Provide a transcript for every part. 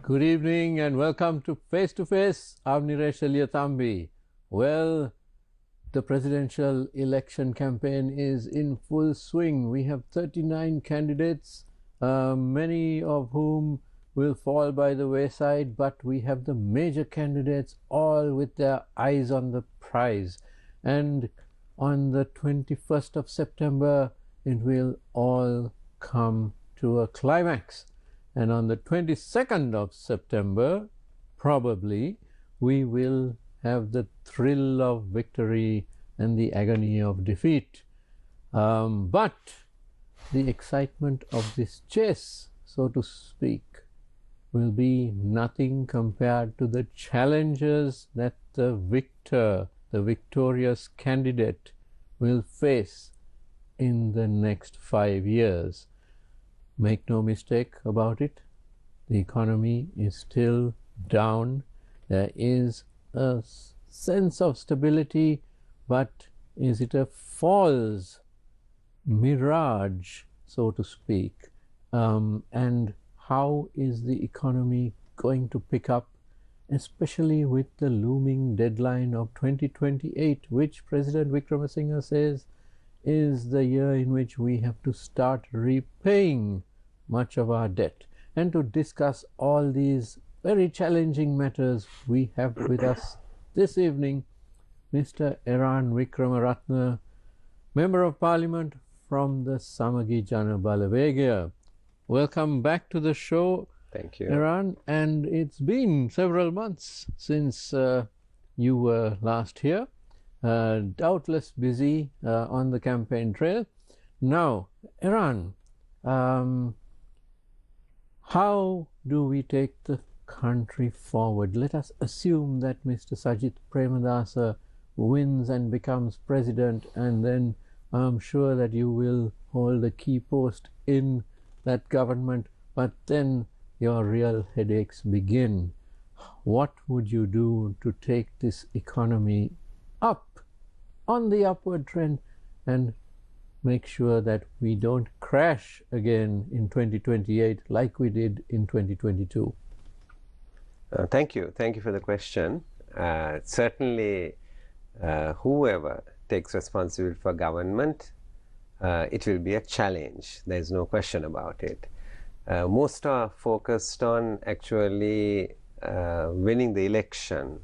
Good evening and welcome to Face to Face. I'm Niresh Aliyatambi. Well, the presidential election campaign is in full swing. We have 39 candidates, many of whom will fall by the wayside, but we have the major candidates all with their eyes on the prize. And on the 21st of September, it will all come to a climax. And on the 22nd of September, probably, we will have the thrill of victory and the agony of defeat. But the excitement of this chase, so to speak, will be nothing compared to the challenges that the victor, the victorious candidate, will face in the next 5 years. Make no mistake about it, the economy is still down. There is a sense of stability, but is it a false mirage, so to speak? And how is the economy going to pick up, especially with the looming deadline of 2028, which President Wickramaratne says is the year in which we have to start repaying much of our debt. And to discuss all these very challenging matters, we have with us this evening Mr. Eran Wickramaratne, Member of Parliament from the Samagi Jana Balawegaya. Welcome back to the show. Thank you. Eran, and it's been several months since you were last here. Doubtless busy on the campaign trail. Now, Eran, how do we take the country forward? Let us assume that Mr. Sajith Premadasa wins and becomes president, and then I'm sure that you will hold a key post in that government, but then your real headaches begin. What would you do to take this economy up, on the upward trend, and make sure that we don't crash again in 2028 like we did in 2022? Thank you. Thank you for the question. Certainly, whoever takes responsibility for government, it will be a challenge. There's no question about it. Most are focused on actually winning the election.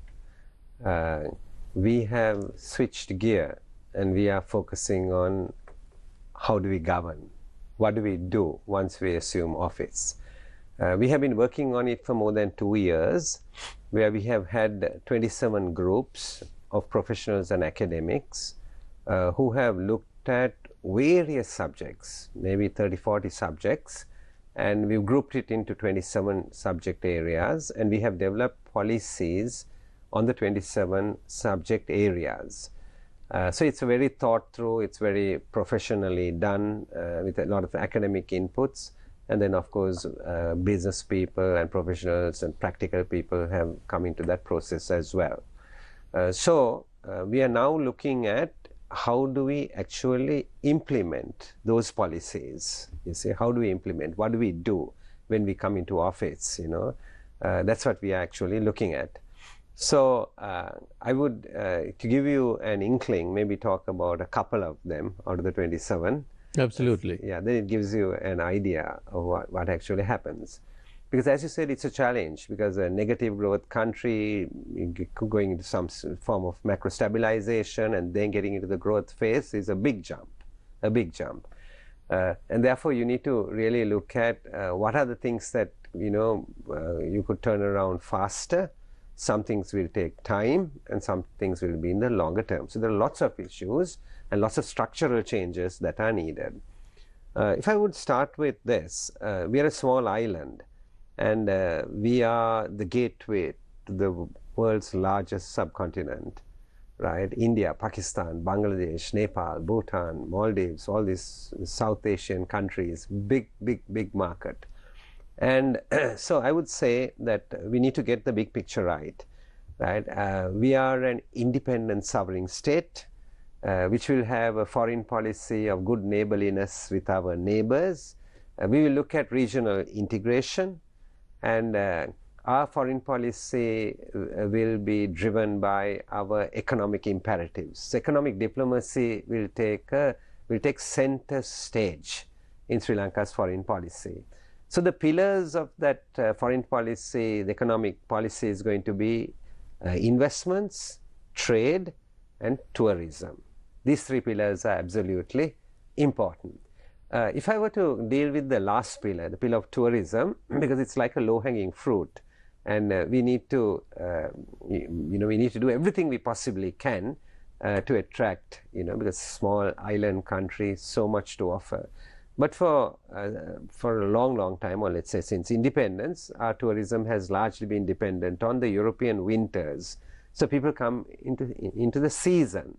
We have switched gear and we are focusing on how do we govern? What do we do once we assume office? We have been working on it for more than 2 years, where we have had 27 groups of professionals and academics who have looked at various subjects, maybe 30-40 subjects, and we've grouped it into 27 subject areas, and we have developed policies on the 27 subject areas. So it's very thought through, it's very professionally done with a lot of academic inputs, and then of course business people and professionals and practical people have come into that process as well. So we are now looking at how do we actually implement those policies. You see, how do we implement, what do we do when we come into office, you know? That's what we are actually looking at. So I would, to give you an inkling, maybe talk about a couple of them out of the 27. Absolutely. Yeah, then it gives you an idea of what actually happens. Because as you said, it's a challenge, because a negative growth country going into some form of macro stabilization and then getting into the growth phase is a big jump, a big jump. And therefore you need to really look at what are the things that, you know, you could turn around faster. Some things will take time and some things will be in the longer term. So there are lots of issues and lots of structural changes that are needed. If I would start with this, we are a small island, and we are the gateway to the world's largest subcontinent, right? India, Pakistan, Bangladesh, Nepal, Bhutan, Maldives, all these South Asian countries, big market. And so I would say that we need to get the big picture right? We are an independent sovereign state, which will have a foreign policy of good neighborliness with our neighbors. We will look at regional integration and our foreign policy will be driven by our economic imperatives. Economic diplomacy will take center stage in Sri Lanka's foreign policy. So the pillars of that foreign policy, the economic policy, is going to be investments, trade, and tourism. These three pillars are absolutely important. If I were to deal with the last pillar, the pillar of tourism, because it's like a low-hanging fruit, and we need to, we need to do everything we possibly can to attract, because small island country, so much to offer. But for a long time, or let's say since independence, our tourism has largely been dependent on the European winters. So people come into the season.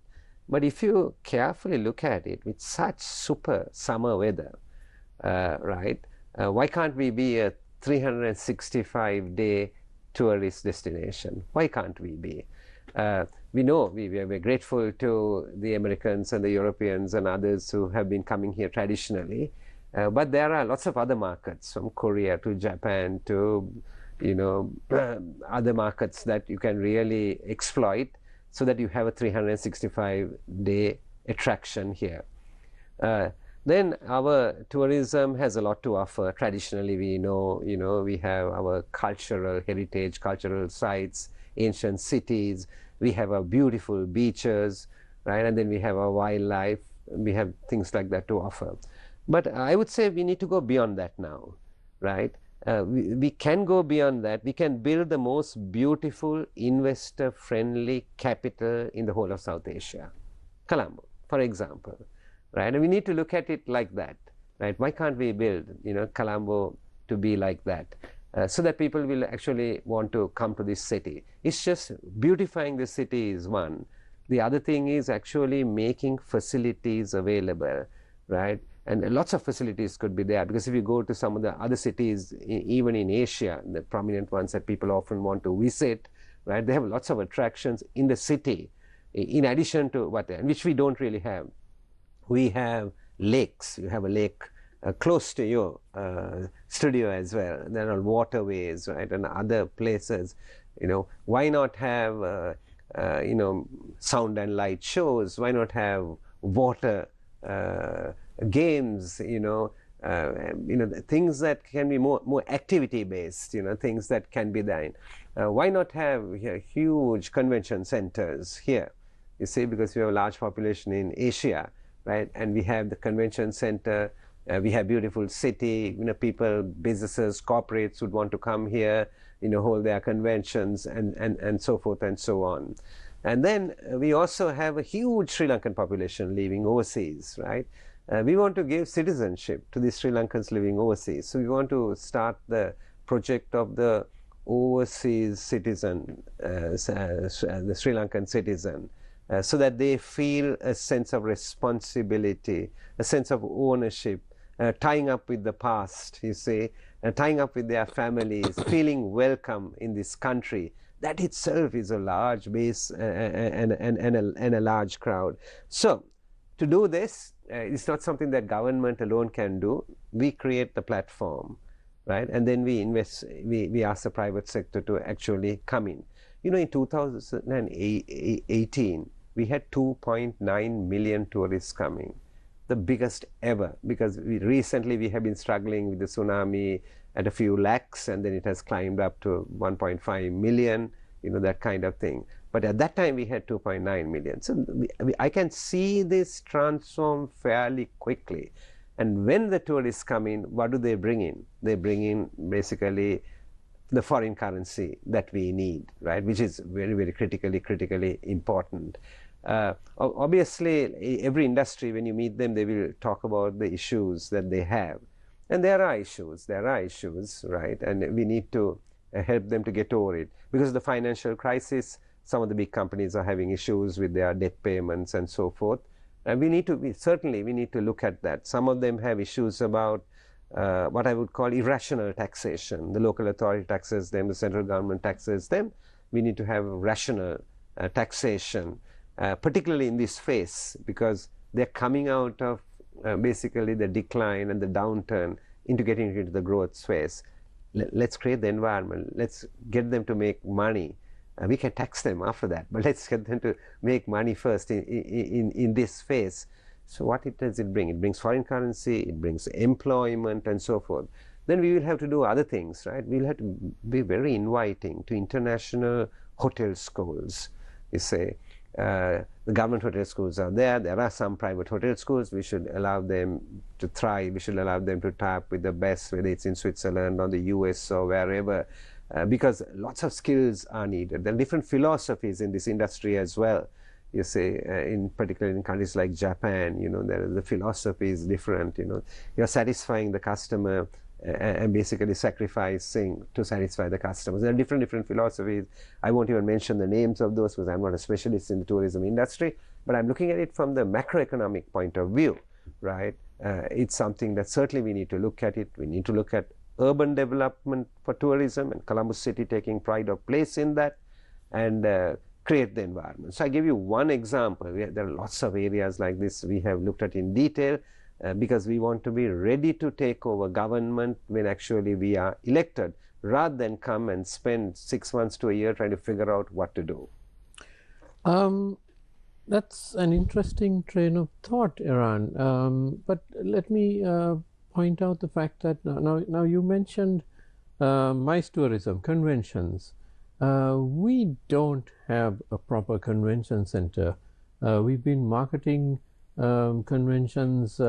But if you carefully look at it, with such super summer weather, right, why can't we be a 365-day tourist destination? Why can't we be? We know we're grateful to the Americans and the Europeans and others who have been coming here traditionally, but there are lots of other markets, from Korea to Japan to other markets that you can really exploit, so that you have a 365-day attraction here. Then our tourism has a lot to offer. Traditionally, we know, we have our cultural heritage, cultural sites, ancient cities. We have our beautiful beaches, right? And then we have our wildlife. We have things like that to offer. But I would say we need to go beyond that now, right? We can go beyond that. We can build the most beautiful, investor-friendly capital in the whole of South Asia. Colombo, for example, right? And we need to look at it like that, right? Why can't we build, Colombo to be like that, so that people will actually want to come to this city? It's just beautifying the city is one. The other thing is actually making facilities available, right? And lots of facilities could be there, because if you go to some of the other cities, even in Asia, the prominent ones that people often want to visit, right, they have lots of attractions in the city, in addition to which we don't really have. We have lakes. You have a lake close to your studio as well. There are waterways, right, and other places. Why not have sound and light shows? Why not have water games, things that can be more activity based, things that can be done. Why not have huge convention centers here? You see, because we have a large population in Asia, right? And we have the convention center, we have beautiful city, people, businesses, corporates would want to come here, hold their conventions and so forth and so on. And then we also have a huge Sri Lankan population living overseas, right? We want to give citizenship to the Sri Lankans living overseas. So we want to start the project of the overseas citizen, the Sri Lankan citizen, so that they feel a sense of responsibility, a sense of ownership, tying up with the past, you see, tying up with their families, feeling welcome in this country. That itself is a large base and a large crowd. So to do this, it's not something that government alone can do. We create the platform, right? And then we invest, we ask the private sector to actually come in. In 2018, we had 2.9 million tourists coming, the biggest ever, because recently we have been struggling with the tsunami at a few lakhs, and then it has climbed up to 1.5 million, that kind of thing. But at that time we had 2.9 million. So I can see this transform fairly quickly. And when the tourists come in, what do they bring in? They bring in basically the foreign currency that we need, right? Which is very, very critically important. Obviously, every industry, when you meet them, they will talk about the issues that they have. And there are issues, right? And we need to help them to get over it. Because of the financial crisis, some of the big companies are having issues with their debt payments and so forth. And we need to look at that. Some of them have issues about what I would call irrational taxation. The local authority taxes them, the central government taxes them. We need to have rational taxation, particularly in this phase, because they're coming out of basically the decline and the downturn into getting into the growth phase. let's create the environment, let's get them to make money. We can tax them after that, but let's get them to make money first in this phase. So what does it bring? It brings foreign currency, it brings employment and so forth. Then we will have to do other things, right? We'll have to be very inviting to international hotel schools. You say, the government hotel schools are there. There are some private hotel schools. We should allow them to thrive. We should allow them to tap with the best, whether it's in Switzerland or the US or wherever, because lots of skills are needed. There are different philosophies in this industry as well. You say, in particular in countries like Japan, you know, the philosophy is different. You know, you're satisfying the customer and basically sacrificing to satisfy the customers. There are different philosophies. I won't even mention the names of those because I'm not a specialist in the tourism industry, but I'm looking at it from the macroeconomic point of view, right? It's something that certainly we need to look at it. We need to look at urban development for tourism, and Columbus City taking pride of place in that, and create the environment. So I give you one example. There are lots of areas like this we have looked at in detail, because we want to be ready to take over government when actually we are elected, rather than come and spend 6 months to a year trying to figure out what to do. That's an interesting train of thought, Eran. But let me point out the fact that now you mentioned MICE tourism, conventions. We don't have a proper convention center. We've been marketing conventions,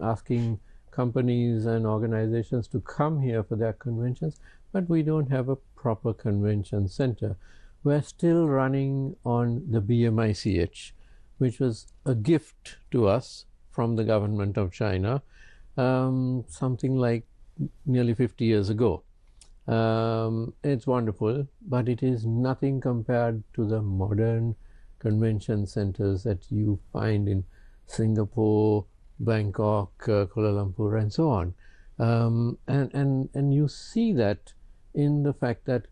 asking companies and organizations to come here for their conventions, but we don't have a proper convention center. We're still running on the BMICH, which was a gift to us from the government of China, something like nearly 50 years ago. It's wonderful, but it is nothing compared to the modern convention centers that you find in Singapore, Bangkok, Kuala Lumpur, and so on. And you see that in the fact that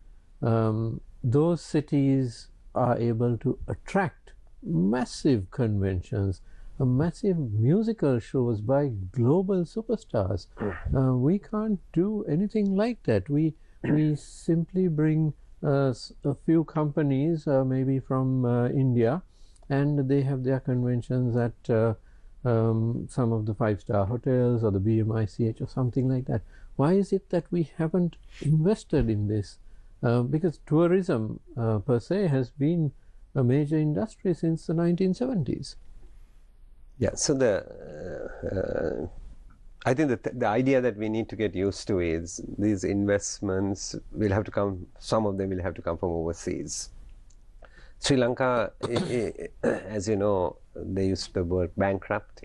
those cities are able to attract massive conventions, massive musical shows by global superstars. We can't do anything like that. We simply bring a few companies, maybe from India, and they have their conventions at some of the 5-star hotels or the BMICH or something like that. Why is it that we haven't invested in this? Because tourism per se has been a major industry since the 1970s. Yeah, so I think that the idea that we need to get used to is these investments will have to come, some of them will have to come from overseas. Sri Lanka, as you know, they used the word bankrupt,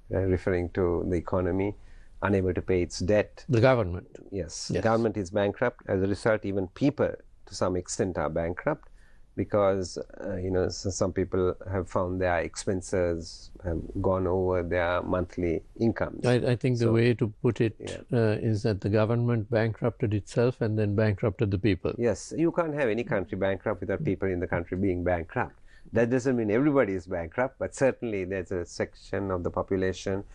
referring to the economy, unable to pay its debt. The government. Yes, the government is bankrupt. As a result, even people to some extent are bankrupt, because you know, so some people have found their expenses have gone over their monthly incomes. I think the way to put it is that the government bankrupted itself and then bankrupted the people. Yes, you can't have any country bankrupt without people in the country being bankrupt. That doesn't mean everybody is bankrupt, but certainly there's a section of the population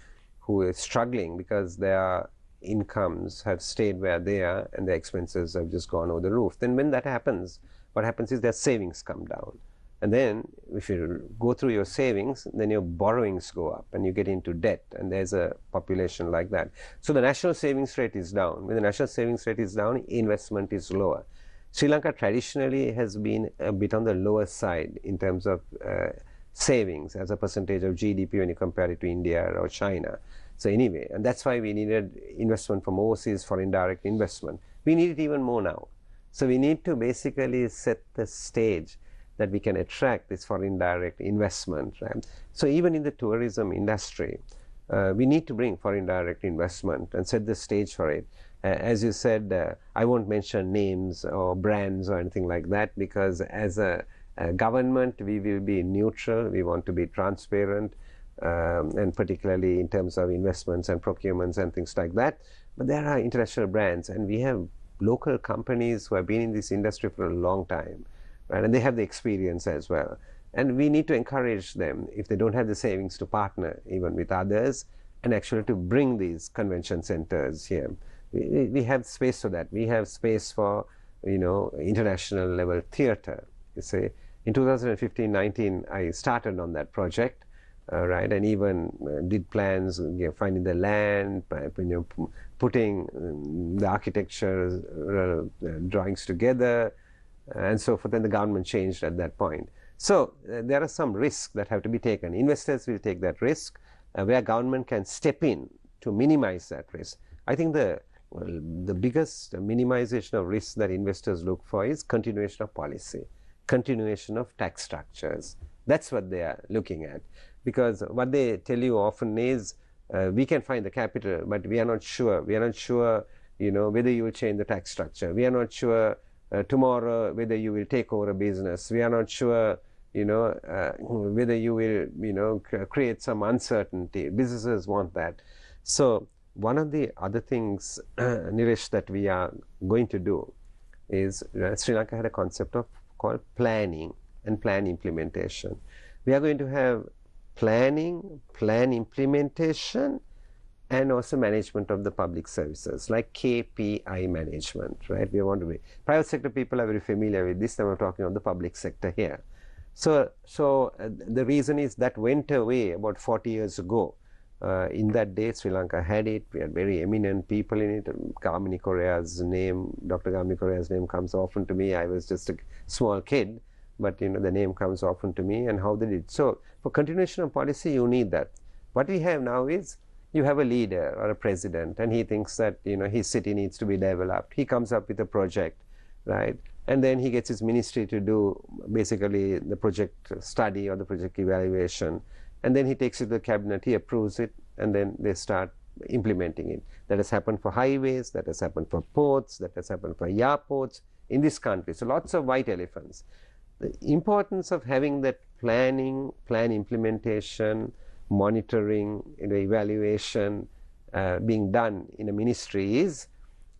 who is struggling because their incomes have stayed where they are and their expenses have just gone over the roof. Then when that happens, what happens is their savings come down. And then if you go through your savings, then your borrowings go up and you get into debt, and there's a population like that. So the national savings rate is down. When the national savings rate is down, investment is lower. Sri Lanka traditionally has been a bit on the lower side in terms of savings as a percentage of GDP when you compare it to India or China. So anyway, and that's why we needed investment from overseas, foreign direct investment. We need it even more now. So we need to basically set the stage that we can attract this foreign direct investment, right? So even in the tourism industry, we need to bring foreign direct investment and set the stage for it. As you said, I won't mention names or brands or anything like that, because as a government, we will be neutral. We want to be transparent, and particularly in terms of investments and procurements and things like that. But there are international brands, and we have local companies who have been in this industry for a long time, right? And they have the experience as well. And we need to encourage them, if they don't have the savings, to partner even with others and actually to bring these convention centers here. we have space for that. We have space for, international level theater. You see, in 2015-19, I started on that project, right, and even did plans, finding the land, putting the architecture drawings together, and so forth. Then the government changed at that point. So there are some risks that have to be taken. Investors will take that risk, where government can step in to minimize that risk. I think the biggest minimization of risks that investors look for is continuation of policy, continuation of tax structures. That's what they are looking at, because what they tell you often is, we can find the capital, but we are not sure. We are not sure, whether you will change the tax structure. We are not sure tomorrow whether you will take over a business. We are not sure, whether you will, create some uncertainty. Businesses want that. So one of the other things, Niresh, that we are going to do is, Sri Lanka had a concept called planning and plan implementation. We are going to have planning, plan implementation, and also management of the public services, like KPI management, right? We want to be, private sector people are very familiar with this. I'm talking about the public sector here. So the reason is that went away about 40 years ago. In that day, Sri Lanka had it. We had very eminent people in it. Kamini Korea's name, Dr. Kamini Korea's name comes often to me. I was just a small kid, but the name comes often to me, and how they did. So for continuation of policy, you need that. What we have now is, you have a leader or a president, and he thinks that his city needs to be developed. He comes up with a project, right? And then he gets his ministry to do basically the project study or the project evaluation. And then he takes it to the cabinet, he approves it, and then they start implementing it. That has happened for highways, that has happened for ports, that has happened for airports in this country. So lots of white elephants. The importance of having that planning, plan implementation, monitoring, evaluation being done in a ministry is,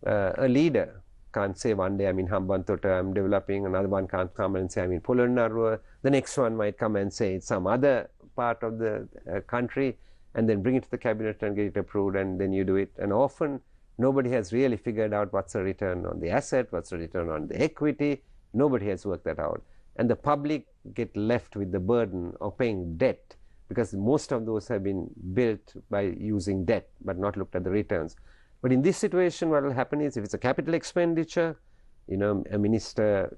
a leader can't say one day I'm in Hambantota, I'm developing, another one can't come and say I'm in Polonnaruwa, the next one might come and say it's some other part of the country, and then bring it to the cabinet and get it approved, and then you do it. And often nobody has really figured out what's the return on the asset, what's the return on the equity. Nobody has worked that out. And the public get left with the burden of paying debt, because most of those have been built by using debt, but not looked at the returns. But in this situation, what will happen is, if it's a capital expenditure, a minister,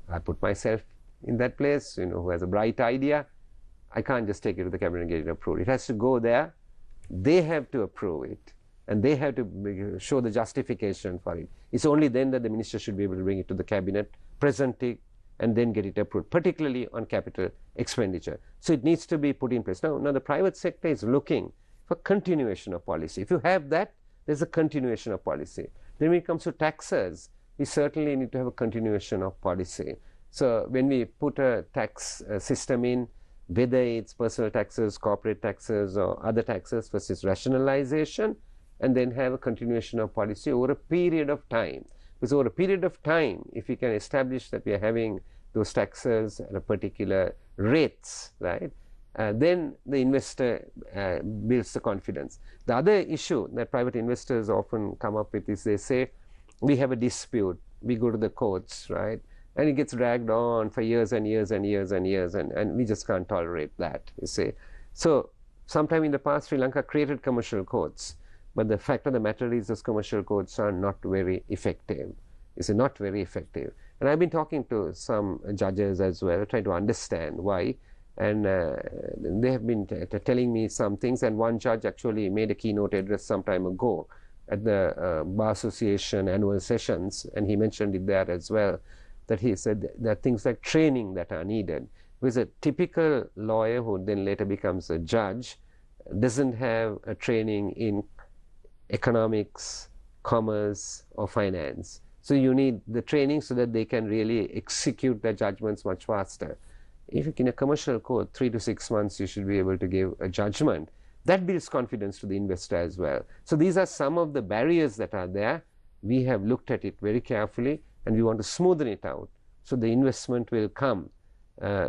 I put myself in that place, who has a bright idea, I can't just take it to the cabinet and get it approved. It has to go there. They have to approve it, and they have to show the justification for it. It's only then that the minister should be able to bring it to the cabinet, present it, and then get it approved, particularly on capital expenditure. So it needs to be put in place. Now the private sector is looking for continuation of policy. If you have that, there's a continuation of policy. Then when it comes to taxes, we certainly need to have a continuation of policy. So when we put a tax system in, whether it's personal taxes, corporate taxes, or other taxes, first is rationalization, and then have a continuation of policy over a period of time. Because over a period of time, if we can establish that we are having those taxes at a particular rates, right, then the investor builds the confidence. The other issue that private investors often come up with is, they say, we have a dispute, we go to the courts, right, and it gets dragged on for years and years and years and years, and we just can't tolerate that, you see. So sometime in the past, Sri Lanka created commercial courts, but the fact of the matter is, those commercial courts are not very effective. It's not very effective. And I've been talking to some judges as well, trying to understand why. And they have been telling me some things. And one judge actually made a keynote address some time ago at the Bar Association annual sessions, and he mentioned it there as well, that he said there are things like training that are needed. Because a typical lawyer who then later becomes a judge doesn't have a training in economics, commerce, or finance. So you need the training so that they can really execute their judgments much faster. If in a commercial court, 3 to 6 months, you should be able to give a judgment. That builds confidence to the investor as well. So these are some of the barriers that are there. We have looked at it very carefully, and we want to smoothen it out so the investment will come.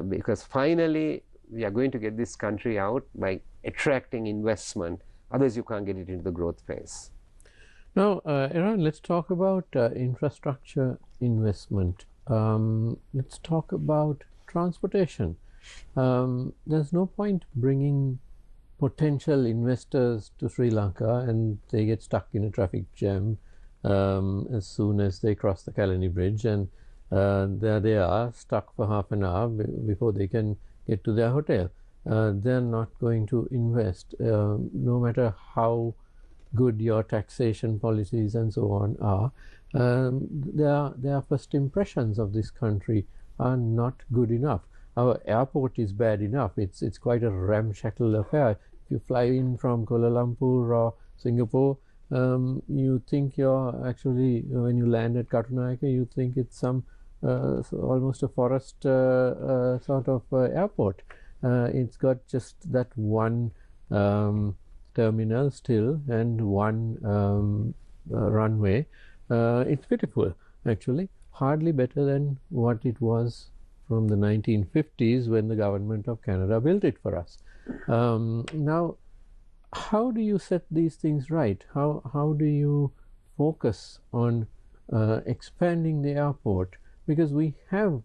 Because finally, we are going to get this country out by attracting investment. Otherwise, you can't get it into the growth phase. Now, Eran, let's talk about infrastructure investment. Let's talk about transportation. There's no point bringing potential investors to Sri Lanka and they get stuck in a traffic jam as soon as they cross the Kalani Bridge, and there they are stuck for half an hour before they can get to their hotel. They're not going to invest, no matter how good your taxation policies and so on are. Their first impressions of this country are not good enough. Our airport is bad enough. It's quite a ramshackle affair. If you fly in from Kuala Lumpur or Singapore, you think you're actually, when you land at Katunayake, you think it's some almost a forest sort of airport. It's got just that one terminal still and one runway. It's pitiful, actually, hardly better than what it was from the 1950s when the government of Canada built it for us. Now, how do you set these things right? How do you focus on expanding the airport? Because we have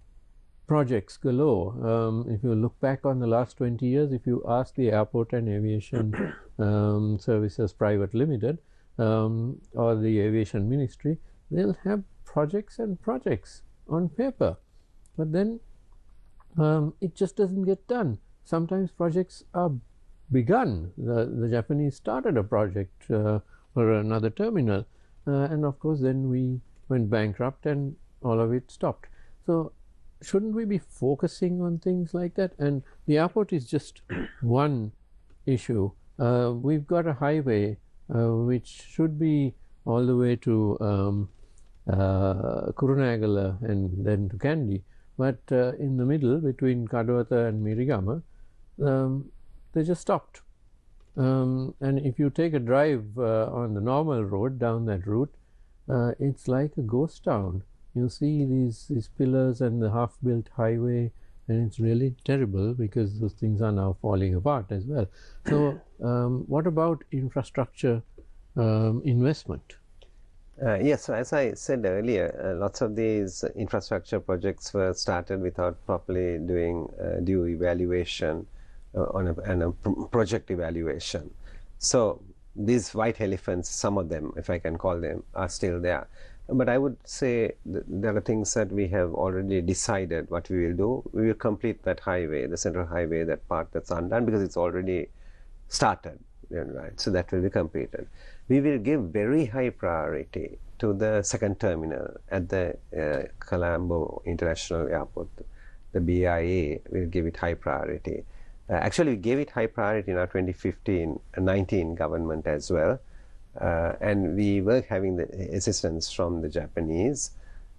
projects galore. If you look back on the last 20 years, if you ask the Airport and Aviation Services Private Limited or the Aviation Ministry, they'll have projects and projects on paper. But then it just doesn't get done. Sometimes projects are begun. The Japanese started a project for another terminal, and of course then we went bankrupt and all of it stopped. So shouldn't we be focusing on things like that? And the airport is just one issue. We've got a highway which should be all the way to Kurunagala and then to Kandy, but in the middle between Kadawatha and Mirigama, they just stopped. And if you take a drive on the normal road down that route, it's like a ghost town. You see these pillars and the half-built highway, and it's really terrible because those things are now falling apart as well. So what about infrastructure investment? Yes, so as I said earlier, lots of these infrastructure projects were started without properly doing due evaluation and a project evaluation. So these white elephants, some of them, if I can call them, are still there. But I would say there are things that we have already decided what we will do. We will complete that highway, the central highway, that part that's undone, because it's already started, right? So that will be completed. We will give very high priority to the second terminal at the Colombo International Airport. The BIA will give it high priority. Actually, we gave it high priority in our 2015-19 government as well. And we were having the assistance from the Japanese,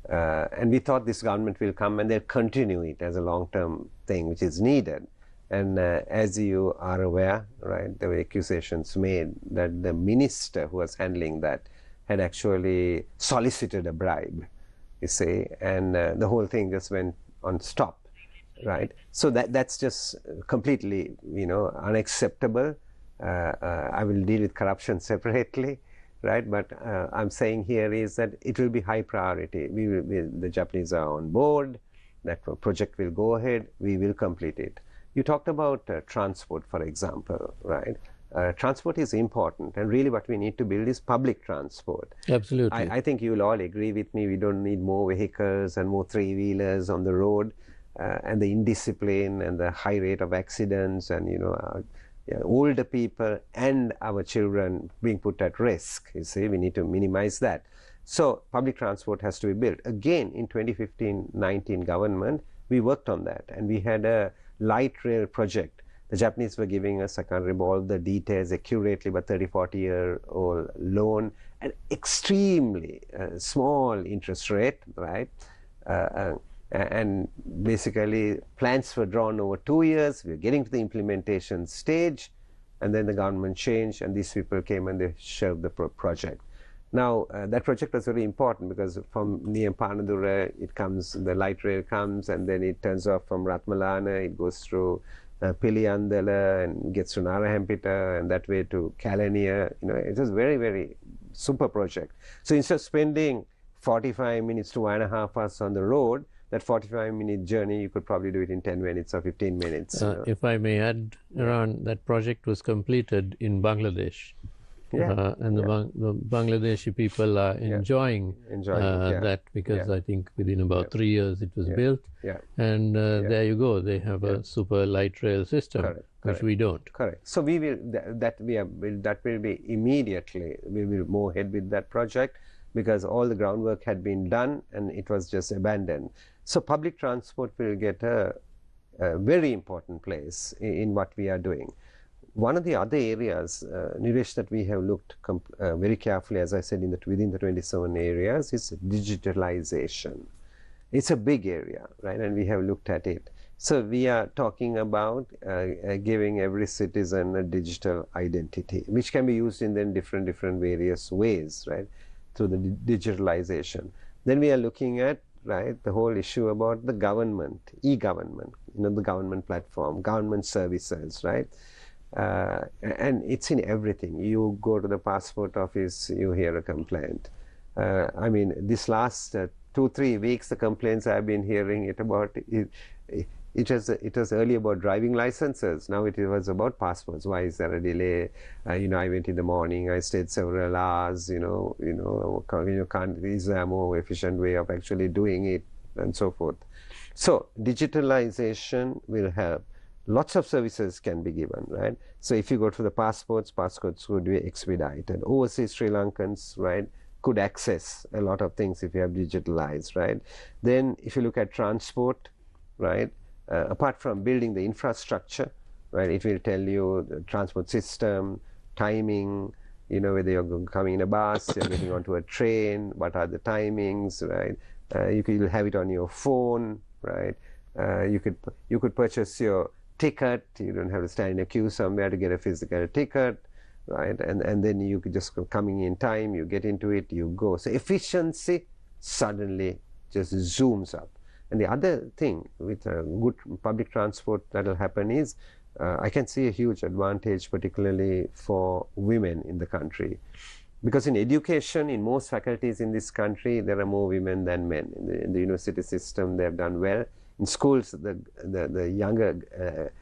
and we thought this government will come and they'll continue it as a long-term thing which is needed. And as you are aware, right, there were accusations made that the minister who was handling that had actually solicited a bribe, you see, and the whole thing just went on stop, right? So that's just completely, unacceptable. I will deal with corruption separately, right? But I'm saying here is that it will be high priority. The Japanese are on board. That project will go ahead. We will complete it. You talked about transport, for example, right? Transport is important, and really what we need to build is public transport. Absolutely. I think you will all agree with me. We don't need more vehicles and more three-wheelers on the road, and the indiscipline and the high rate of accidents, and older people and our children being put at risk. You see, we need to minimize that. So public transport has to be built. Again, in 2015-19 government, we worked on that, and we had a light rail project. The Japanese were giving us, I can't remember all the details accurately, but 30-40-year-old loan, an extremely small interest rate, right? And basically plans were drawn over 2 years. We were getting to the implementation stage, and then the government changed, and these people came and they shelved the project. Now that project was very important because from near Panadura it comes, the light rail comes, and then it turns off from Ratmalana, it goes through Piliandala and gets to Narahempita, and that way to Kalania. It was very, very super project. So instead of spending 45 minutes to 1.5 hours on the road, that 45-minute journey, you could probably do it in 10 minutes or 15 minutes. If I may add, Eran, that project was completed in Bangladesh. And the Bangladeshi people are enjoying that, because I think within about 3 years it was built. And there you go, they have a super light rail system, which we don't. Correct. So we will, that will be immediately, we will move ahead with that project, because all the groundwork had been done and it was just abandoned. So public transport will get a very important place in what we are doing. One of the other areas, Niresh, that we have looked very carefully, as I said, within the 27 areas, is digitalization. It's a big area, right? And we have looked at it. So we are talking about giving every citizen a digital identity, which can be used in then different various ways, right? Through the digitalization. Then we are looking at, right, the whole issue about the government, e-government, the government platform, government services, right? And it's in everything. You go to the passport office, you hear a complaint. I mean, this last 2-3 weeks, the complaints I've been hearing it was early about driving licenses. Now it was about passports. Why is there a delay? I went in the morning. I stayed several hours. Is there a more efficient way of actually doing it, and so forth? So digitalization will help. Lots of services can be given, right? So if you go to the passports would be expedited. Overseas Sri Lankans, right, could access a lot of things if you have digitalized, right? Then if you look at transport, right, apart from building the infrastructure, right, it will tell you the transport system, timing, whether you're coming in a bus, you're getting onto a train, what are the timings, right? You could have it on your phone, right? You could purchase your ticket. You don't have to stand in a queue somewhere to get a physical ticket, right? And then you could just coming in time, you get into it, you go. So efficiency suddenly just zooms up. And the other thing with good public transport that will happen is, I can see a huge advantage, particularly for women in the country. Because in education, in most faculties in this country, there are more women than men. In the university system, they have done well. In schools, the younger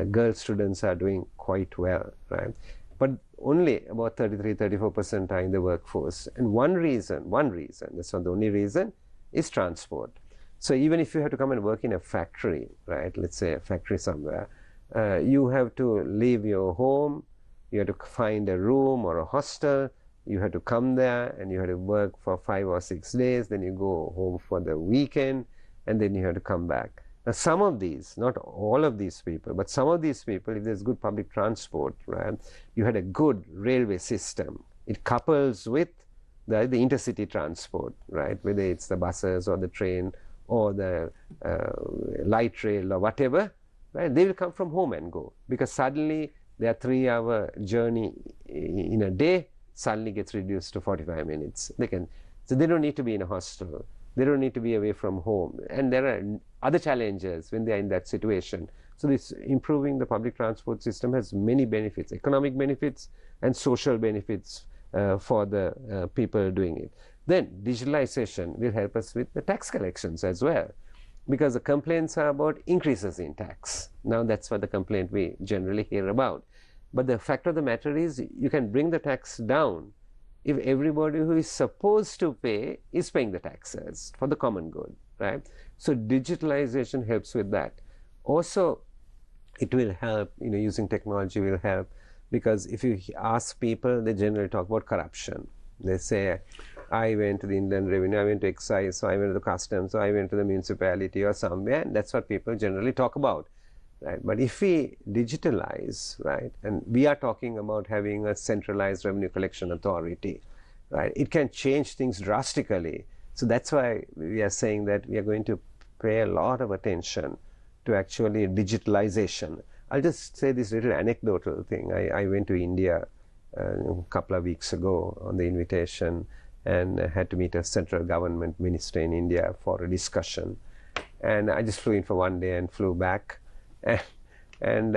girl students are doing quite well, right? But only about 33-34% are in the workforce. And one reason, that's not the only reason, is transport. So even if you have to come and work in a factory, right, let's say a factory somewhere, you have to leave your home, you have to find a room or a hostel, you have to come there and you have to work for 5 or 6 days, then you go home for the weekend, and then you have to come back. Now some of these, not all of these people, but some of these people, if there's good public transport, right, you had a good railway system. It couples with the intercity transport, right, whether it's the buses or the train or the light rail or whatever, right, they will come from home and go, because suddenly their 3-hour journey in a day suddenly gets reduced to 45 minutes. So they don't need to be in a hostel. They don't need to be away from home. And there are other challenges when they are in that situation. So this improving the public transport system has many benefits, economic benefits and social benefits for the people doing it. Then digitalization will help us with the tax collections as well, because the complaints are about increases in tax. Now that's what the complaint we generally hear about. But the fact of the matter is, you can bring the tax down if everybody who is supposed to pay is paying the taxes for the common good, right? So digitalization helps with that. Also, it will help, using technology will help, because if you ask people, they generally talk about corruption. They say, I went to the Inland Revenue, I went to Excise, so I went to the Customs, so I went to the municipality or somewhere, and that's what people generally talk about. Right? But if we digitalize, right, and we are talking about having a centralized revenue collection authority, right, it can change things drastically. So that's why we are saying that we are going to pay a lot of attention to actually digitalization. I'll just say this little anecdotal thing. I went to India a couple of weeks ago on the invitation, and had to meet a central government minister in India for a discussion. And I just flew in for one day and flew back. And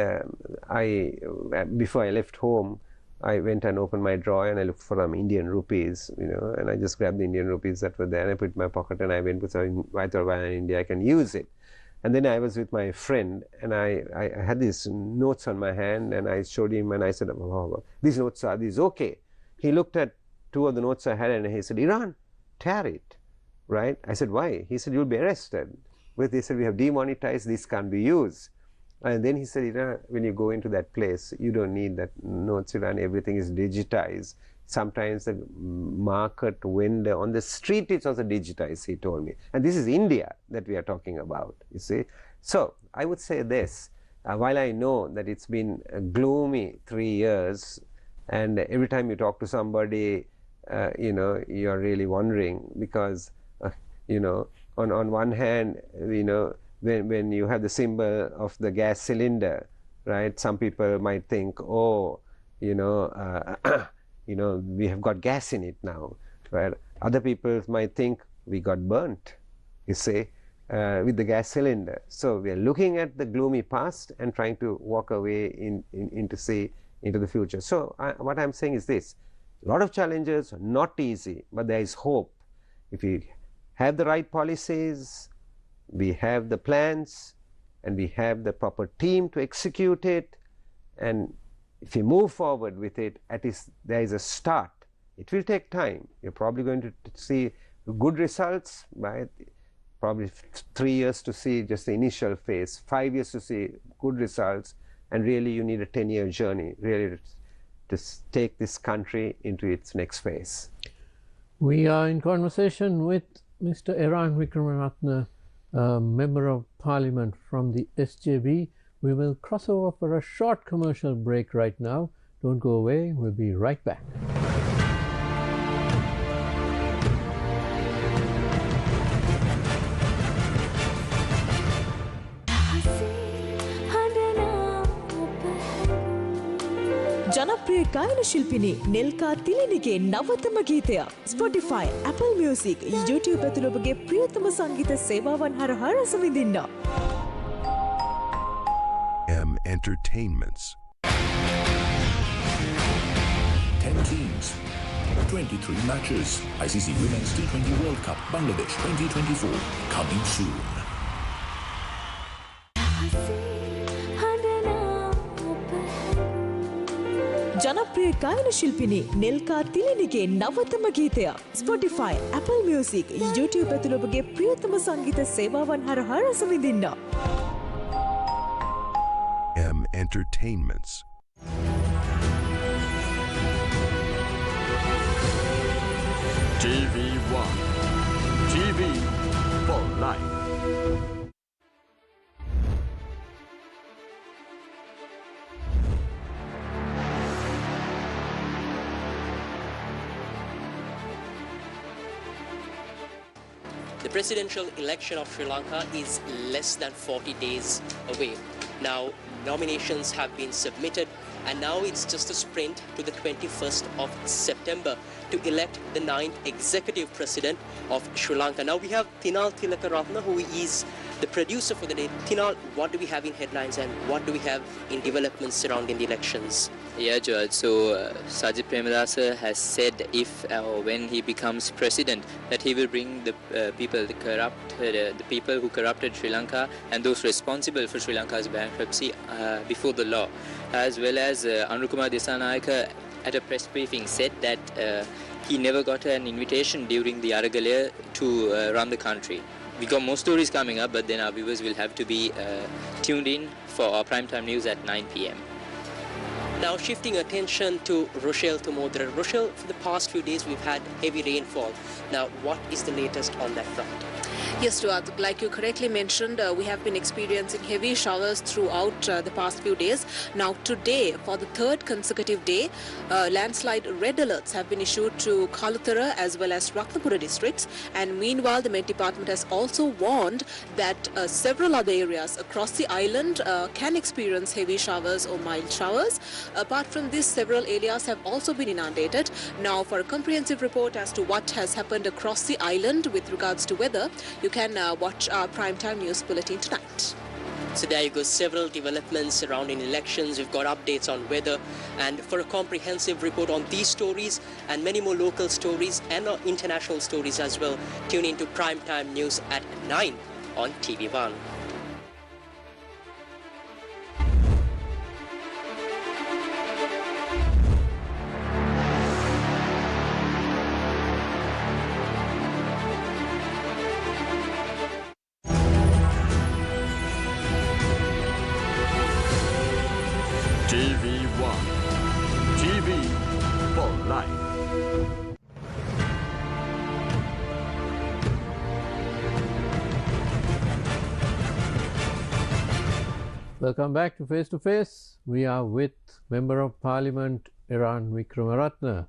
before I left home, I went and opened my drawer and I looked for some Indian rupees, you know, and I just grabbed the Indian rupees that were there and I put it in my pocket and I went with some white or in India, I can use it. And then I was with my friend and I had these notes on my hand and I showed him and I said, oh, these notes are these okay. He looked at 2 of the notes I had and he said, Eran, tear it, right? I said, why? He said, you'll be arrested. But they said, we have demonetized, this can't be used. And then he said, Eran, when you go into that place, you don't need that notes, Eran, everything is digitized. Sometimes the market vendor on the street is also digitized, he told me. And this is India that we are talking about, you see. So I would say this, while I know that it's been a gloomy 3 years, and every time you talk to somebody, you know, you're really wondering because, you know, on one hand, you know, when you have the symbol of the gas cylinder, right, some people might think, oh, you know, you know, we have got gas in it now, right? Other people might think we got burnt, you see, with the gas cylinder. So we are looking at the gloomy past and trying to walk away into the future. So what I'm saying is this, a lot of challenges, not easy, but there is hope. If we have the right policies, we have the plans, and we have the proper team to execute it, and if we move forward with it, at least there is a start. It will take time. You're probably going to see good results, right? Probably 3 years to see just the initial phase, 5 years to see good results, and really you need a 10-year journey, really to take this country into its next phase. We are in conversation with Mr. Eran Wickramaratne, Member of Parliament from the SJB. We will cross over for a short commercial break right now. Don't go away, we'll be right back. ජනප්‍රිය ගායන ශිල්පිනී නෙල්කා තිලිනිගේ නවතම ගීතය Spotify, Apple Music, YouTube ඇතුළු ඔබගේ ප්‍රියතම සංගීත සේවාවන් හරහා රස විඳින්න. Entertainments. 10 teams, 23 matches. ICC Women's T20 World Cup Bangladesh 2024 coming soon. ජනප්‍රිය ගායන ශිල්පිනී නෙල්කා තිලිනිගේ නවතම ගීතය Spotify, Apple Music, YouTube ඇතුළු ඔබගේ ප්‍රියතම සංගීත සේවාවන් හරහා රස විඳින්න. Entertainments. TV1. TV for life. The presidential election of Sri Lanka is less than 40 days away. Now, nominations have been submitted and now it's just a sprint to the 21st of September to elect the 9th executive president of Sri Lanka. Now we have Thinal Tilakaratne, who is the producer for the day. Thinal, what do we have in headlines and what do we have in developments surrounding the elections? Yeah, George. So Sajid Premadasa has said if or when he becomes president that he will bring the people, the people who corrupted Sri Lanka and those responsible for Sri Lanka's bankruptcy before the law, as well as Anurukumar Disanayake at a press briefing said that he never got an invitation during the Aragalaya to run the country. We got more stories coming up, but then our viewers will have to be tuned in for our primetime news at 9 p.m. Now shifting attention to Rochelle Tumodra. Rochelle, for the past few days we've had heavy rainfall. Now what is the latest on that front? Yes, Stuart, like you correctly mentioned, we have been experiencing heavy showers throughout the past few days. Now today, for the third consecutive day, landslide red alerts have been issued to Kaluthara as well as Ratnapura districts. And meanwhile, the Met Department has also warned that several other areas across the island can experience heavy showers or mild showers. Apart from this, several areas have also been inundated. Now, for a comprehensive report as to what has happened across the island with regards to weather, you can watch our primetime news bulletin tonight. So there you go, several developments surrounding elections. We've got updates on weather, and for a comprehensive report on these stories and many more local stories and international stories as well, tune into Primetime News at 9 on TV1. TV1. TV for life. Welcome back to Face to Face. We are with Member of Parliament Eran Wickramaratne.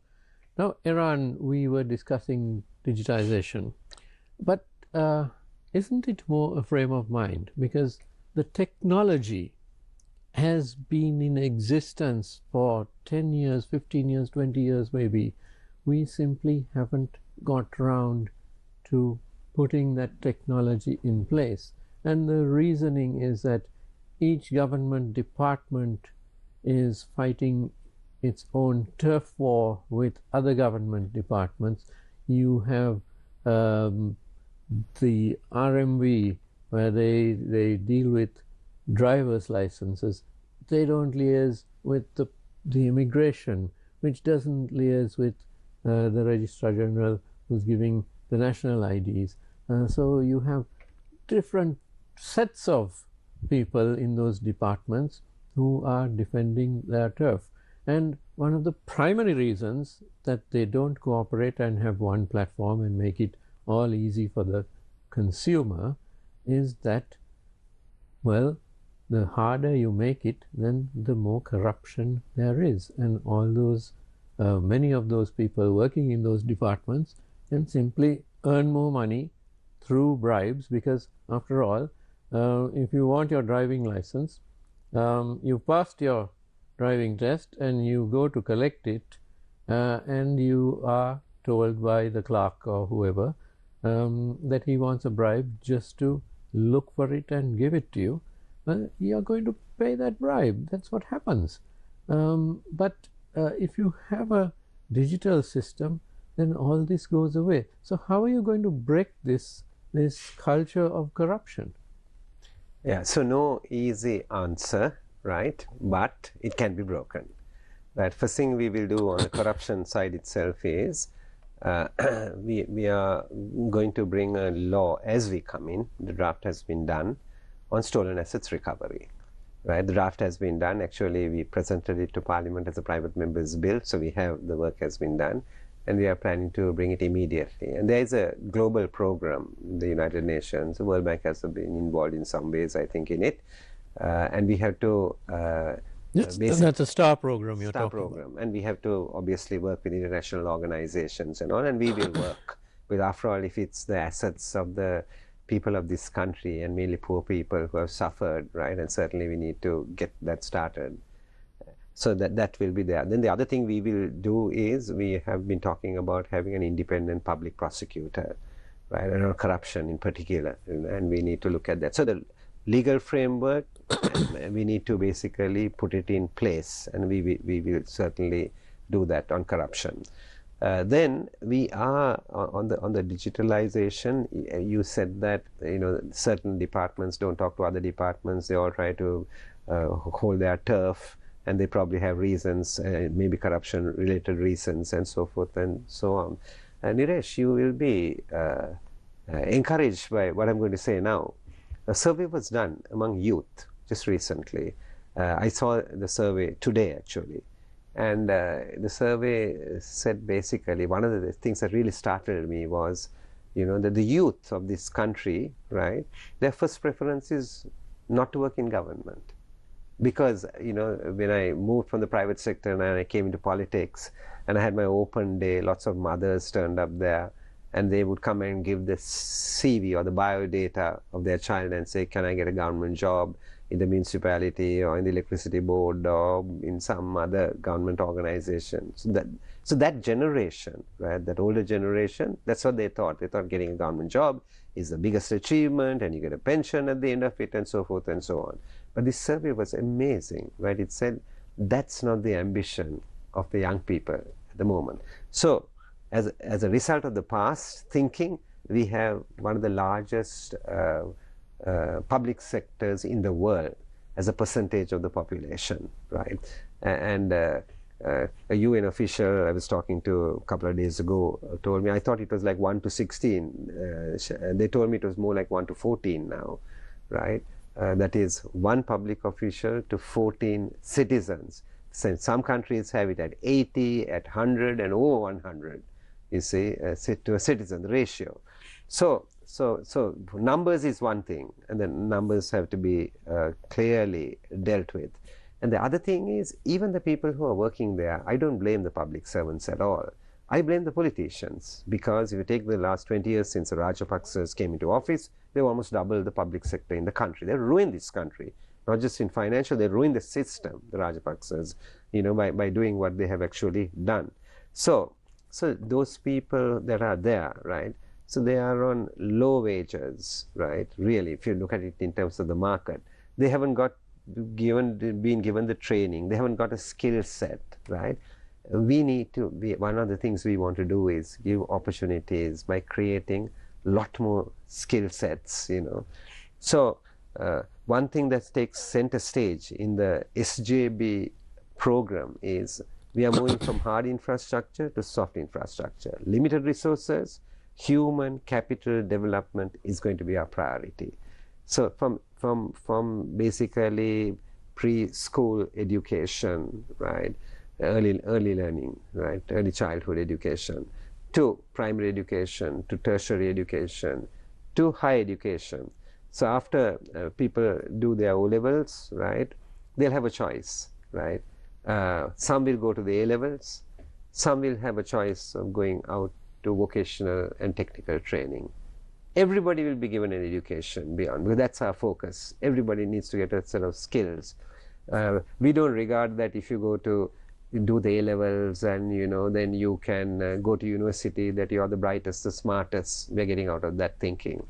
Now, Eran, we were discussing digitization, but isn't it more a frame of mind? Because the technology has been in existence for 10 years, 15 years, 20 years maybe. We simply haven't got round to putting that technology in place. And the reasoning is that each government department is fighting its own turf war with other government departments. You have the RMV, where they deal with driver's licenses. They don't liaise with the immigration, which doesn't liaise with the Registrar General, who's giving the national IDs. So you have different sets of people in those departments who are defending their turf. And one of the primary reasons that they don't cooperate and have one platform and make it all easy for the consumer is that, well, the harder you make it, then the more corruption there is. And all those, many of those people working in those departments can simply earn more money through bribes, because after all, if you want your driving license, you passed your driving test and you go to collect it, and you are told by the clerk or whoever that he wants a bribe just to look for it and give it to you. Well, you're going to pay that bribe. That's what happens. But if you have a digital system, then all this goes away. So how are you going to break this culture of corruption? Yeah, so no easy answer, right? But it can be broken. But first thing we will do on the corruption side itself is we are going to bring a law as we come in. The draft has been done on stolen assets recovery, right? The draft has been done. Actually, we presented it to Parliament as a private member's bill, so we have, the work has been done, and we are planning to bring it immediately. And there is a global program, the United Nations, the World Bank has been involved in some ways, I think, in it, and we have to that's a STAR program you're talking about. And we have to obviously work with international organizations and all, and we will work with, after all, if it's the assets of the people of this country and mainly poor people who have suffered, right? And certainly we need to get that started. So that will be there. Then the other thing we will do is, we have been talking about having an independent public prosecutor, right? And on corruption in particular, and we need to look at that. So the legal framework, we need to basically put it in place, and we will certainly do that on corruption. Then we are on the digitalization. You said that, you know, certain departments don't talk to other departments. They all try to hold their turf, and they probably have reasons, maybe corruption-related reasons, and so forth and so on. Niresh, you will be encouraged by what I'm going to say now. A survey was done among youth just recently. I saw the survey today, actually. And the survey said basically, one of the things that really startled me was, you know, that the youth of this country, right, their first preference is not to work in government. Because, you know, when I moved from the private sector and I came into politics, and I had my open day, lots of mothers turned up there, and they would come and give the CV or the biodata of their child and say, can I get a government job? in the municipality or in the electricity board or in some other government organization. So that generation, right, that older generation, that's what they thought. They thought getting a government job is the biggest achievement and you get a pension at the end of it and so forth and so on. But this survey was amazing, right? It said that's not the ambition of the young people at the moment. So as a result of the past thinking, we have one of the largest public sectors in the world as a percentage of the population, right? And a UN official I was talking to a couple of days ago told me, I thought it was like 1 to 16. They told me it was more like 1 to 14 now, right? That is 1 public official to 14 citizens. So some countries have it at 80, at 100, and over 100, you see, to a citizen, the ratio. So numbers is one thing, and then numbers have to be clearly dealt with. And the other thing is, even the people who are working there, I don't blame the public servants at all. I blame the politicians, because if you take the last 20 years since the Rajapaksas came into office, they've almost doubled the public sector in the country. They've ruined this country, not just in financial, they ruined the system, the Rajapaksas, you know, by doing what they have actually done. So those people that are there, right, so they are on low wages, right, really, if you look at it in terms of the market. They haven't been given the training, they haven't got a skill set, right? We need to be, one of the things we want to do is give opportunities by creating a lot more skill sets, you know. So one thing that takes center stage in the SJB program is we are moving from hard infrastructure to soft infrastructure. Limited resources, human capital development is going to be our priority. So from basically preschool education, right, early learning, right, early childhood education, to primary education, to tertiary education, to higher education. So after people do their O-levels, right, they'll have a choice, right. Some will go to the A-levels, some will have a choice of going out to vocational and technical training. Everybody will be given an education beyond, because that's our focus. Everybody needs to get a set of skills. We don't regard that if you go to do the A-levels and, you know, then you can go to university, that you are the brightest, the smartest. We're getting out of that thinking.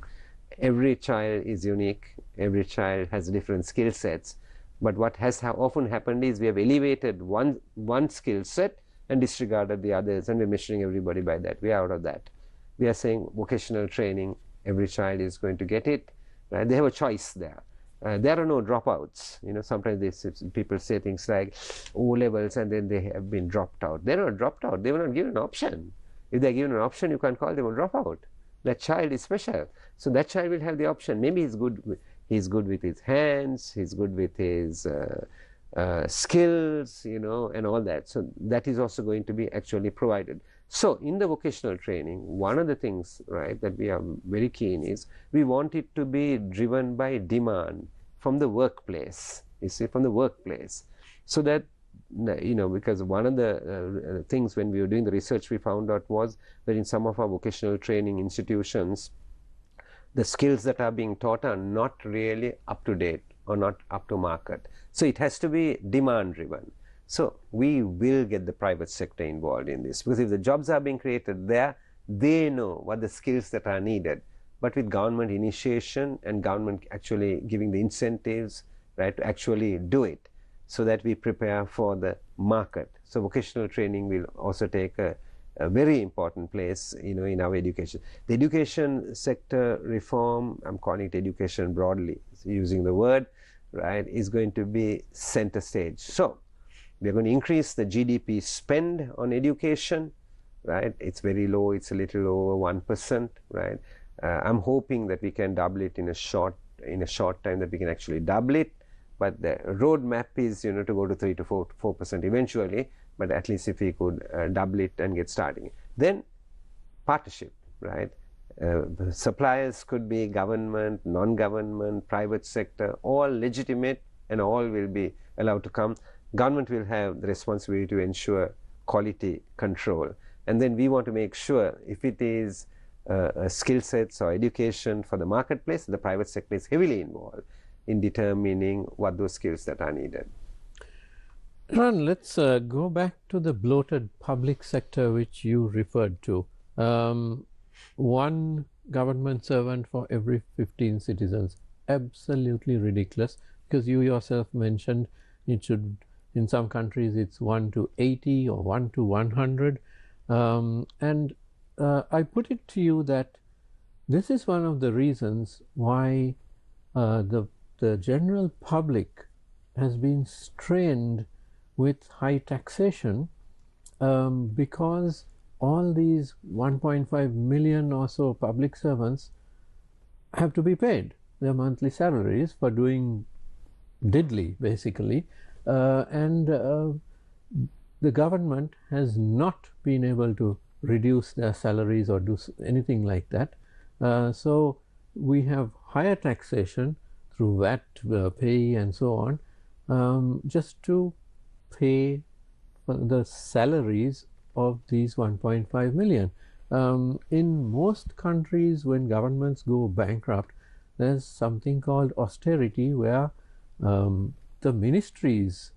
Every child is unique. Every child has different skill sets. But what has often happened is we have elevated one skill set and disregarded the others, and we're measuring everybody by that. We are out of that. We are saying vocational training, every child is going to get it. Right? They have a choice there. There are no dropouts. You know, sometimes people say things like O-levels and then they have been dropped out. They're not dropped out. They were not given an option. If they're given an option, you can't call them a dropout. That child is special. So that child will have the option. Maybe he's good with his hands, he's good with his skills, you know, and all that. So that is also going to be actually provided. So in the vocational training, one of the things, right, that we are very keen is we want it to be driven by demand from the workplace, you see, from the workplace. So that, you know, because one of the things when we were doing the research we found out was that in some of our vocational training institutions, the skills that are being taught are not really up to date or not up to market. So it has to be demand driven. So we will get the private sector involved in this, because if the jobs are being created there, they know what the skills that are needed. But with government initiation and government actually giving the incentives, right, to actually do it, so that we prepare for the market. So vocational training will also take a very important place, you know, in our education. The education sector reform, I'm calling it education broadly, using the word, right, is going to be center stage. So we're going to increase the GDP spend on education, right? It's very low, it's a little over 1%, right? I'm hoping that we can double it in a short time, that we can actually double it. But the roadmap is, you know, to go to 3 to 4% eventually, but at least if we could double it and get starting. Then partnership, right? Suppliers could be government, non-government, private sector, all legitimate, and all will be allowed to come. Government will have the responsibility to ensure quality control. And then we want to make sure if it is skill sets or education for the marketplace, the private sector is heavily involved. in determining what those skills that are needed. Eran, let's go back to the bloated public sector which you referred to. One government servant for every 15 citizens. Absolutely ridiculous, because you yourself mentioned it should, in some countries it's 1 to 80 or 1 to 100. And I put it to you that this is one of the reasons why the general public has been strained with high taxation, because all these 1.5 million or so public servants have to be paid their monthly salaries for doing diddly, basically, and the government has not been able to reduce their salaries or do anything like that. So we have higher taxation through VAT, pay and so on, just to pay for the salaries of these 1.5 million. In most countries, when governments go bankrupt, there's something called austerity, where the ministries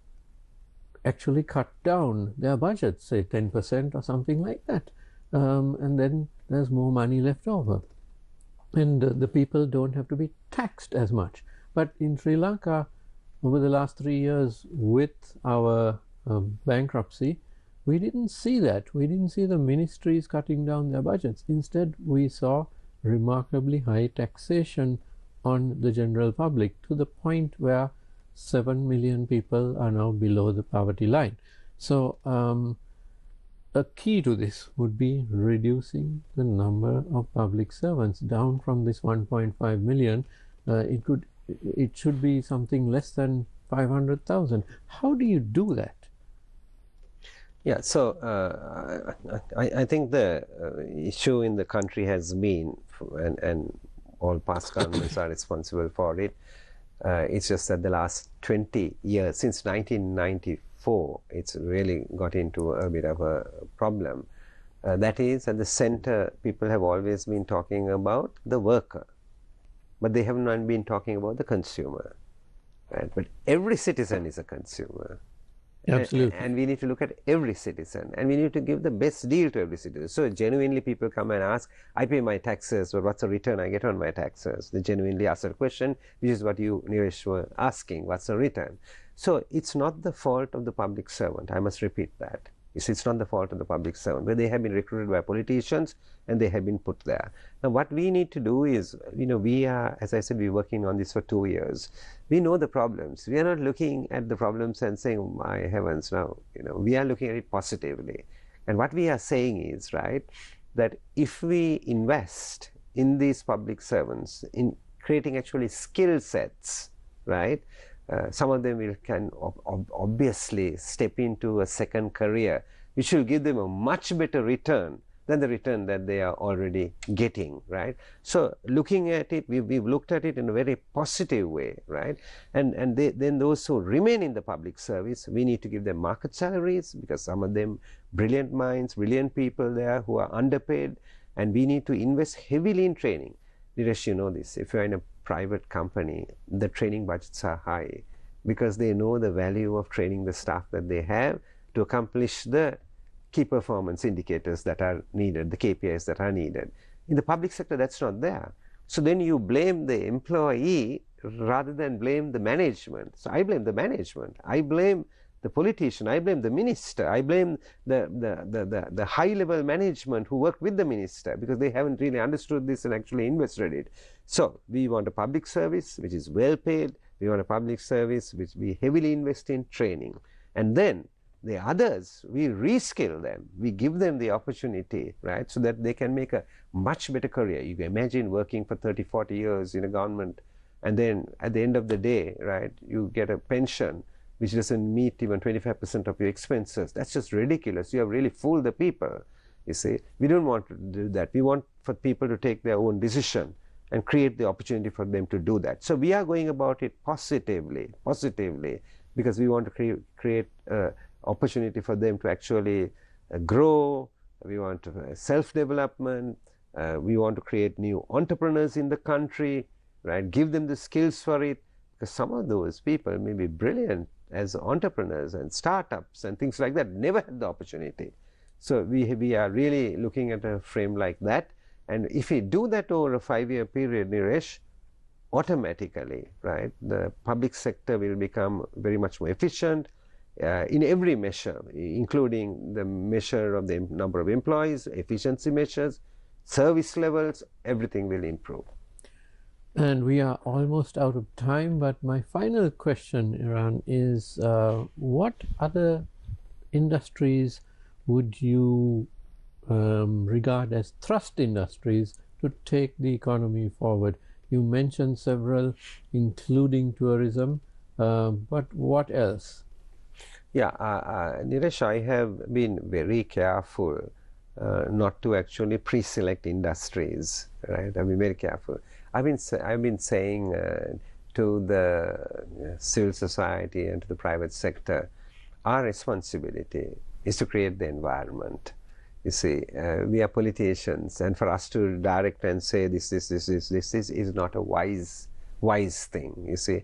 actually cut down their budgets, say 10% or something like that, and then there's more money left over, and the people don't have to be taxed as much. But in Sri Lanka, over the last 3 years with our bankruptcy, we didn't see that. We didn't see the ministries cutting down their budgets. Instead, we saw remarkably high taxation on the general public, to the point where 7 million people are now below the poverty line. So a key to this would be reducing the number of public servants down from this 1.5 million. It should be something less than 500,000. How do you do that? Yeah, so I think the issue in the country has been, and all past governments are responsible for it, it's just that the last 20 years, since 1994, it's really got into a bit of a problem. That is, at the center, people have always been talking about the worker, but they have not been talking about the consumer, right? But every citizen is a consumer. Absolutely. And we need to look at every citizen, and we need to give the best deal to every citizen. So genuinely people come and ask, I pay my taxes, but what's the return I get on my taxes? They genuinely ask a question, which is what you, Niresh, were asking, what's the return? So it's not the fault of the public servant. I must repeat that. It's not the fault of the public servant, where they have been recruited by politicians and they have been put there. Now what we need to do is, we are, as I said, we're working on this for 2 years. We know the problems. We are not looking at the problems and saying, oh, my heavens, no. We are looking at it positively. And what we are saying is, right, that if we invest in these public servants, in creating actually skill sets, right, some of them can obviously step into a second career, which will give them a much better return than the return that they are already getting, right? So looking at it, we've looked at it in a very positive way, right? And then those who remain in the public service, we need to give them market salaries, because some of them brilliant minds, brilliant people there who are underpaid, and we need to invest heavily in training. Niresh, you know this, if you're in a private company, the training budgets are high, because they know the value of training the staff that they have to accomplish the key performance indicators that are needed, the KPIs that are needed. In the public sector, that's not there. So then you blame the employee rather than blame the management. So I blame the management. I blame the politician. I blame the minister. I blame the high-level management who work with the minister, because they haven't really understood this and actually invested it. So we want a public service which is well paid. We want a public service which we heavily invest in training. And then the others, we reskill them. We give them the opportunity, right, so that they can make a much better career. You can imagine working for 30, 40 years in a government, and then at the end of the day, right, you get a pension which doesn't meet even 25% of your expenses. That's just ridiculous. You have really fooled the people, you see. We don't want to do that. We want for people to take their own decision and create the opportunity for them to do that. So we are going about it positively, because we want to create opportunity for them to actually grow. We want self-development. We want to create new entrepreneurs in the country, right? Give them the skills for it, because some of those people may be brilliant as entrepreneurs and startups and things like that, never had the opportunity. So we are really looking at a frame like that. And if we do that over a 5-year period, Niresh, automatically, right, the public sector will become very much more efficient in every measure, including the measure of the number of employees, efficiency measures, service levels, everything will improve. And we are almost out of time, but my final question, Eran, is what other industries would you regard as thrust industries to take the economy forward? You mentioned several, including tourism, but what else? Yeah, Niresh, I have been very careful not to actually pre-select industries, right? I've been very careful. I've been saying to the civil society and to the private sector, our responsibility is to create the environment. You see, we are politicians, and for us to direct and say this is not a wise thing. You see,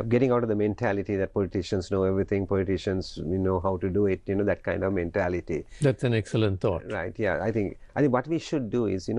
getting out of the mentality that politicians know everything, politicians know how to do it. That kind of mentality. That's an excellent thought. Right. Yeah. I think what we should do is,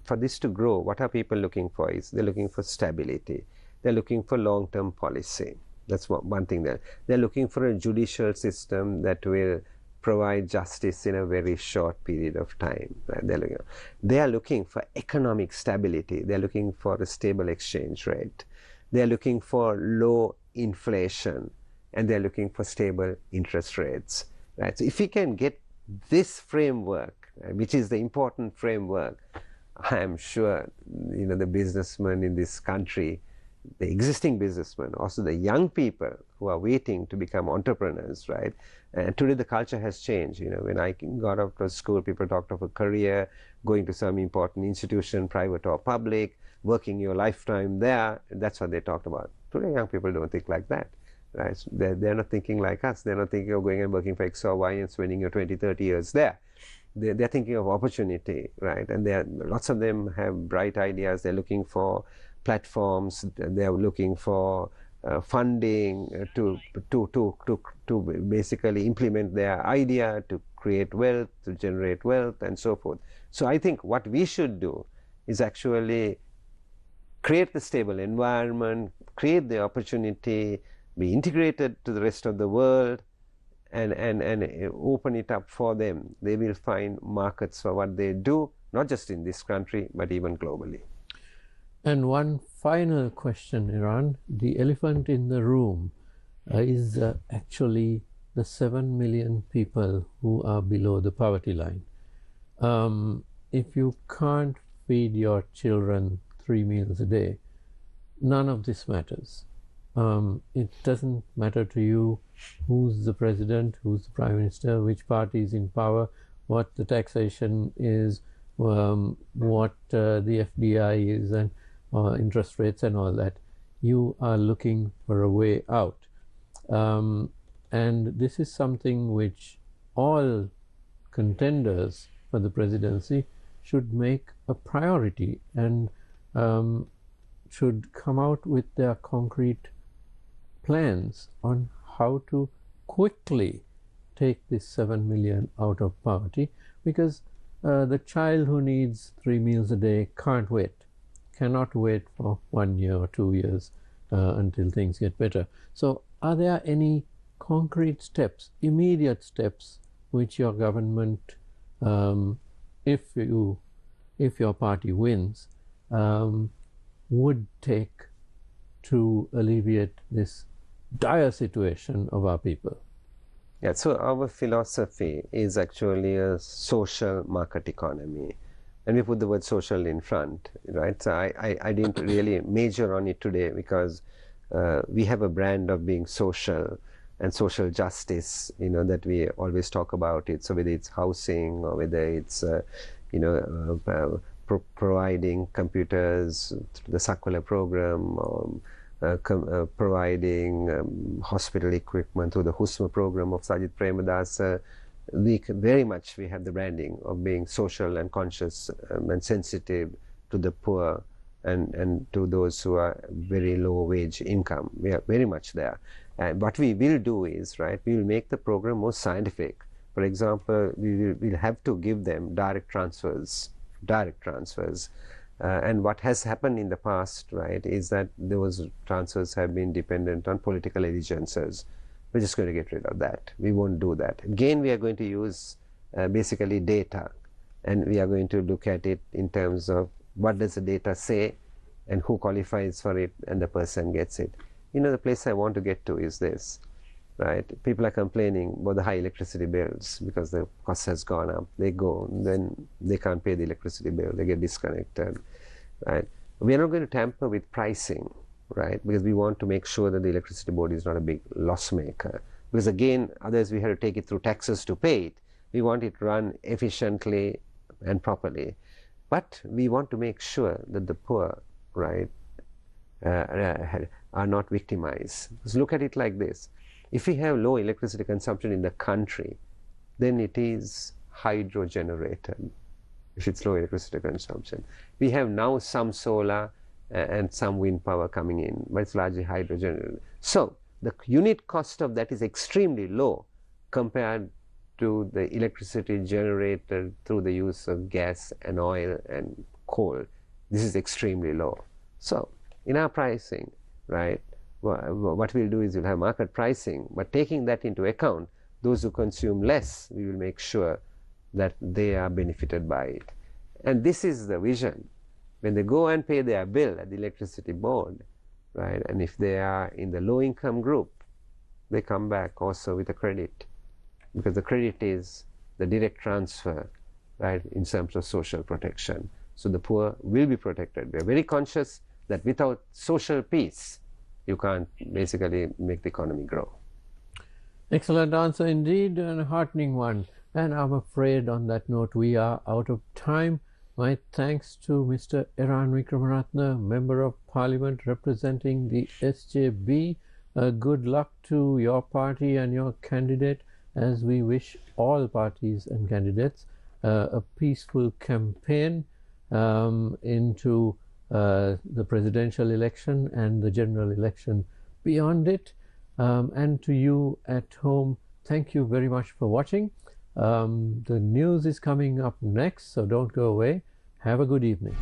for this to grow, what are people looking for? Is they're looking for stability. They're looking for long-term policy. That's one thing. They're looking for a judicial system that will provide justice in a very short period of time. Right? They are looking for economic stability. They're looking for a stable exchange rate. They're looking for low inflation, and they're looking for stable interest rates. Right? So if we can get this framework, which is the important framework, I am sure the businessmen in this country, the existing businessmen, also the young people who are waiting to become entrepreneurs, right? And today the culture has changed. When I got out of school, people talked of a career, going to some important institution, private or public, working your lifetime there. That's what they talked about. Today young people don't think like that, right? So they're not thinking like us. They're not thinking of going and working for X or Y and spending your 20, 30 years there. They're thinking of opportunity, right? And lots of them have bright ideas. They're looking for platforms. They're looking for funding to basically implement their idea, to create wealth, to generate wealth, and so forth. So I think what we should do is actually create the stable environment, create the opportunity, be integrated to the rest of the world, and open it up for them. They will find markets for what they do, not just in this country, but even globally. And one final question, Eran. The elephant in the room is actually the 7 million people who are below the poverty line. If you can't feed your children 3 meals a day, none of this matters. It doesn't matter to you who's the president, who's the prime minister, which party is in power, what the taxation is, what the FDI is, and interest rates and all that. You are looking for a way out. And this is something which all contenders for the presidency should make a priority and should come out with their concrete plans on how to quickly take this 7 million out of poverty, because the child who needs 3 meals a day cannot wait for 1 year or 2 years until things get better. So are there any concrete steps, immediate steps, which your government, if your party wins, would take to alleviate this dire situation of our people? Yeah, so our philosophy is actually a social market economy. And we put the word social in front, right? So I didn't really major on it today because we have a brand of being social and social justice, that we always talk about it. So whether it's housing or whether it's, providing computers through the Sakula program, or providing hospital equipment through the Husma program of Sajid Premadasa, we have the branding of being social and conscious and sensitive to the poor and to those who are very low wage income. We are very much there. And what we will do is, right, we will make the program more scientific. For example, we'll have to give them direct transfers. And what has happened in the past, right, is that those transfers have been dependent on political allegiances. We're just going to get rid of that. We won't do that. Again, we are going to use basically data, and we are going to look at it in terms of what does the data say and who qualifies for it, and the person gets it. You know, the place I want to get to is this, right? People are complaining about the high electricity bills because the cost has gone up. They go, then they can't pay the electricity bill. They get disconnected, right? We are not going to tamper with pricing, right? Because we want to make sure that the electricity board is not a big loss maker. Because again, otherwise we have to take it through taxes to pay it. We want it run efficiently and properly. But we want to make sure that the poor, right, are not victimized. Because look at it like this. If we have low electricity consumption in the country, then it is hydro generated, if it's low electricity consumption. We have now some solar and some wind power coming in, but it's largely hydro generated. So the unit cost of that is extremely low compared to the electricity generated through the use of gas and oil and coal. This is extremely low. So in our pricing, right, what we'll do is we'll have market pricing, but taking that into account, those who consume less, we will make sure that they are benefited by it. And this is the vision. When they go and pay their bill at the electricity board, right, and if they are in the low income group, they come back also with a credit, because the credit is the direct transfer, right, in terms of social protection. So the poor will be protected. We are very conscious that without social peace, you can't basically make the economy grow. Excellent answer indeed, and a heartening one. And I'm afraid on that note we are out of time. My thanks to Mr. Eran Wickramaratne, Member of Parliament representing the SJB. Good luck to your party and your candidate, as we wish all parties and candidates a peaceful campaign into the presidential election and the general election beyond it. And to you at home, thank you very much for watching. The news is coming up next, so don't go away. Have a good evening.